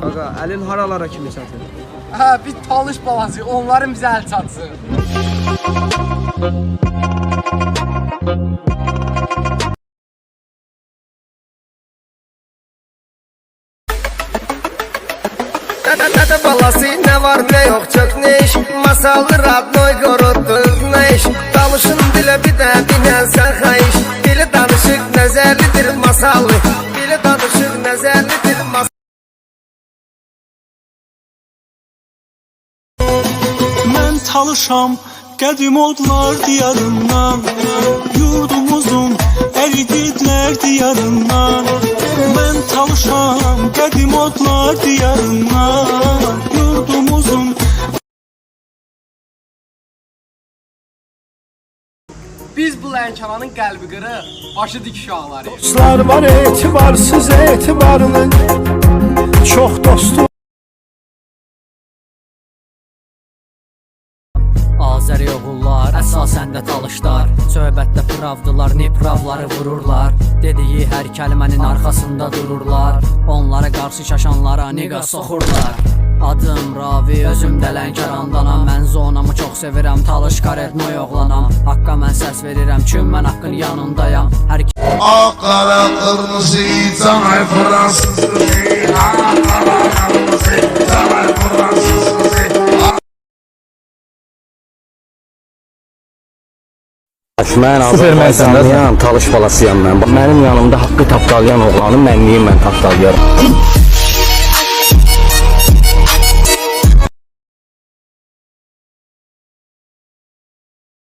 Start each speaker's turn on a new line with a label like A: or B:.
A: Qaqa, əlin haralara kimi çatır?
B: Hə, bir talış balası, onların bizə əl çatsın.
C: Dede balası ne var ne yok çok ne iş. Masalı radnoy koruttuk ne iş. Dalışın dile bir de binen sen kayış. Dili danışık nezerlidir masalı. Dili danışık nezerlidir masalı.
D: Mən talışam qədim odlar diyarından, yurdumuzun ərididlər diyarından. Mən talışam qədim odlar diyarından, yurdumuzun.
B: Biz bu Lənkəranın qəlbi qırıq, başı dik uşaqları.
E: Dostlar var etibarsız etibarlı, çox dostu.
F: Azəri oğullar, əsasən də talışlar. Söhbətdə pravdılar, nepravları vururlar. Dediyi hər kəlmənin arxasında dururlar. Onlara qarşı şaşanlara niqa soxurlar. Adım Ravi, özüm də Lənkərandanam. Mən zonamı çox sevirəm, talış karetnoy oğlanam. Haqqa mən səs verirəm, çünki mən haqqın yanındayam.
G: Ağ, qara, qırmızı, canay fransız qızı. Ağ, qara, qırmızı, canay fransız qızı.
H: Mən Azərbaycanlıyam, talış balasıyam mən. Mənim yanımda haqqı tapdalayan oğlanı mənliyim mən tapdalayarım.